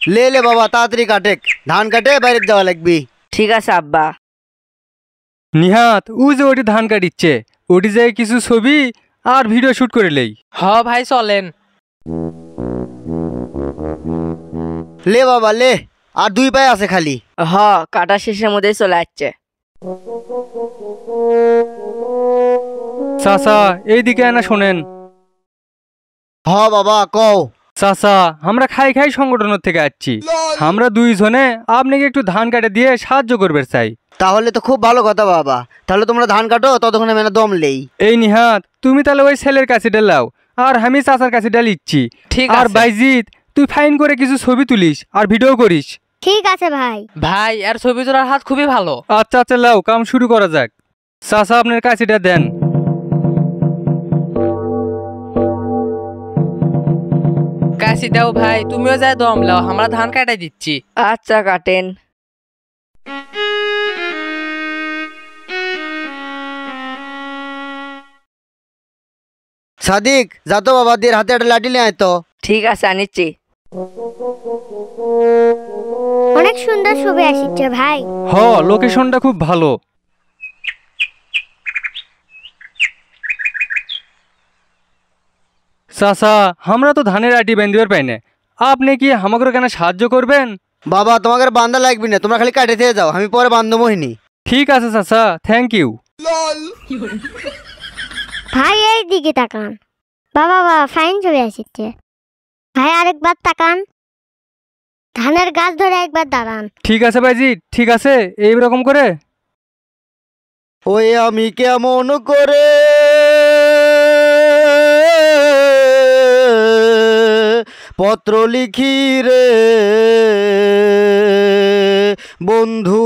ले ले बाबा ताड़ाताड़ी काटे धान काटे বাইরে যাওয়া লাগবে। ঠিক আছে আব্বা। নিহাত ও যে ওটি ধান কাটিচ্ছে ওটি যায় কিছু ছবি আর ভিডিও শুট করে লেই। হ ভাই চলেন। ले बाबा ले আর দুই পায়ে আছে খালি। হ কাটা শেষের মধ্যে চলে যাচ্ছে। চাচা এইদিকে আনা শোনেন। হ বাবা কও। চাচা আমরা খাই খাই সংগঠনের থেকে আসছি, আমরা দুইজনে আপনাকে একটু ধান কাটে দিয়ে সাহায্য করবে চাই। তাহলে তো খুব ভালো কথা বাবা, তাহলে তোমরা ধান কাটো ততক্ষণে মেনে দম লেই। এই নিহাত তুমি তাহলে ওই ছেলের কাছে ডালাও আর আমি চাচার কাছে ডালিচ্ছি। ঠিক আর আছে। বাইজিৎ তুই ফাইন করে কিছু ছবি তুলিস আর ভিডিও করিস। ঠিক আছে ভাই। ভাই আর ছবি তোলার হাত খুবই ভালো। আচ্ছা আচ্ছা লাও কাম শুরু করা যাক। চাচা আপনার কাছেটা দেন। কাশি দাও ভাই, তুমিও যায় দম লাও, আমরা ধান কাটাই দিচ্ছি। আচ্ছা কাটেন। সাদিক যা তো বাবা দের হাতে একটা লাঠি নিয়ে আয় তো। ঠিক আছে আনিচ্ছি। অনেক সুন্দর ছবি আসছে ভাই। হ লোকেশনটা খুব ভালো। চাচা আমরা তো ধানের আটি বেঁধবার পাই না, আপনি কি আমাকে কেন সাহায্য করবেন? বাবা তোমাকে বান্ধা লাগবে না, তোমরা খালি কাটে থেকে যাও, আমি পরে বান্ধব মোহিনী। ঠিক আছে চাচা থ্যাংক ইউ। ভাই এই দিকে তাকান। বাবা বাবা ফাইন ছবি আসছে। ভাই আরেকবার তাকান। ধানের গাছ ধরে একবার দাঁড়ান। ঠিক আছে ভাইজি ঠিক আছে এইরকম করে। ওই আমি কেমন করে পত্র লিখি রে বন্ধু,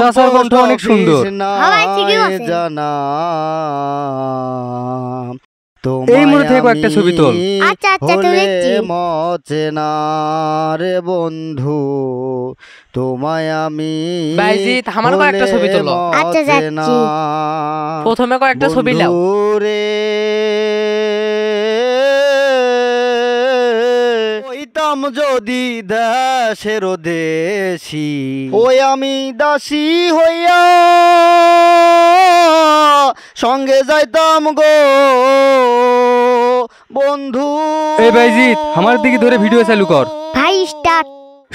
চাচার কণ্ঠ অনেক সুন্দর। জানা এই মুহূর্তে থেকে একটা ছবি তোল। আচ্ছা আচ্ছা তুলেছি। মচেনা রে বন্ধু তোমায় আমি বাইজিৎ আমার কয়েকটা ছবি তোলো। আচ্ছা যাচ্ছি। প্রথমে কয়েকটা ছবি লাও। রে ওইতাম যদি দেশের দেশি, ওই আমি দাসী হইয়া সঙ্গে যাইতাম গো বন্ধু। এই বাইজিৎ আমার দিকে ধরে ভিডিও চালু কর। ভাই স্টার্ট।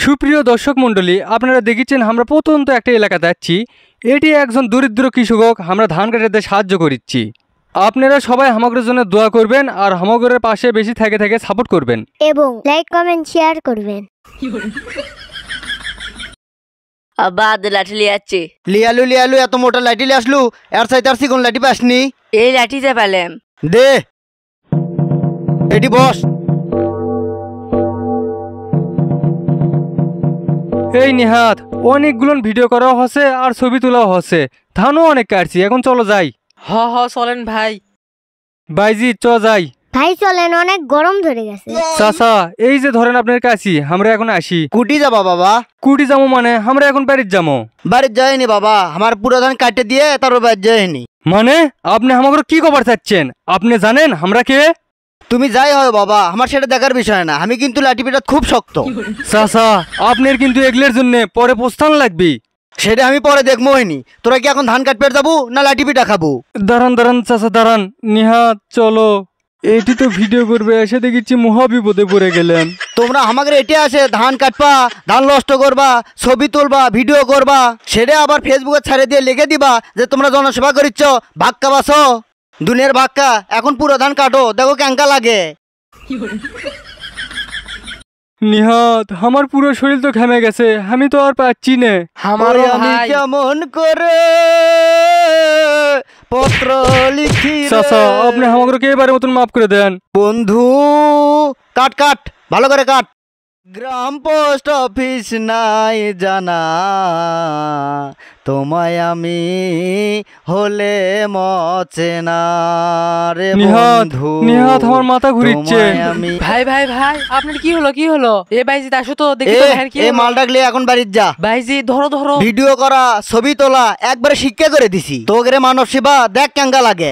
সুপ্রিয় দর্শক মন্ডলী আপনারা দেখেছেন আমরা প্রত্যন্ত একটা এলাকাতে যাচ্ছি, এটি একজন দরিদ্র কৃষক আমরা ধান কাটাতে সাহায্য করছি। আপনারা সবাই হামাগরের জন্য দোয়া করবেন আর হামাগরের পাশে বেশি থেকে থেকে সাপোর্ট করবেন এবং লাইক কমেন্ট শেয়ার করবেন। আব্বা লাঠি লিয়ে যাচ্ছি। লিয়ালু এত মোটা লাঠি লিয়ে আসলু, এর সাইতে আর কোন লাঠি পাসনি? এই লাঠিতে পেলাম। দে এটি বস। এই নিহাত অনেকগুলো ভিডিও করা হচ্ছে আর ছবি তোলাও হচ্ছে, ধানও অনেক কাটছি, এখন চলো যাই। হ হ চলেন ভাই। বাইজিৎ চ যাই। ভাই চলেন অনেক গরম ধরে গেছে। চাচা এই যে ধরেন আপনার কাছে আমরা এখন আসি। কুটি যাবা বাবা? কুটি যাবো মানে আমরা এখন বাড়ির যাবো। বাড়ির যায়নি বাবা, আমার পুরো ধান কাটে দিয়ে তারপর বাড়ি যায়নি। মানে আপনি আমাকে কি খবর চাচ্ছেন? আপনি জানেন আমরা কে? তুমি যাই হয় বাবা, আমার সেটা দেখার বিষয় না, আমি কিন্তু লাঠি পেটা খুব শক্ত। চাচা আপনার কিন্তু এগুলোর জন্য পরে প্রস্থান লাগবে। সেটা আমি পরে দেখবো হয়নি। তোরা কি এখন ধান কাটপেট যাবো না লাঠি পিঠা খাবো? দাঁড়ান দাঁড়ান চাচা দাঁড়ান। নিহাত চলো, এটি তো ভিডিও করবে এসে দেখেছি মহা বিপদে পড়ে গেলেন। তোমরা আমাকে এটি আসে ধান কাটবা, ধান নষ্ট করবা, ছবি তুলবা, ভিডিও করবা, সেটা আবার ফেসবুকে ছাড়ে দিয়ে লিখে দিবা যে তোমরা জনসেবা করিচ্ছ, ভাক্কা বাসো দুনিয়ার ভাক্কা। এখন পুরো ধান কাটো, দেখো ক্যাঙ্কা লাগে। নিহাত আমার পুরো শরীর তো ঘেমে গেছে, আমি তো আর পাচ্ছি না। আমারও আমি ভাই। কেমন করে পত্র লিখি রে চাচা আপনি আমাকে এবারের মতন মাফ করে দেন। বন্ধু। কাট কাট ভালো করে কাট। গ্রাম পোস্ট অফিস নাই জানা তোমায় আমি হলে মচেনা রে বন্ধু। নিহাত আমার মাথা ঘুরিচ্ছে। ভাই ভাই ভাই আপনার কি হলো কি হলো? এ বাইজিৎ আসো তো দেখি তো ভাইয়ের কি হলো। মাল ডাকলে এখন বাড়ির যা। বাইজিৎ ধরো ধরো। ভিডিও করা, ছবি তোলা একবারে শিক্ষা করে দিছি। তোগরে মানব সেবা দেখ কেঙ্গা লাগে।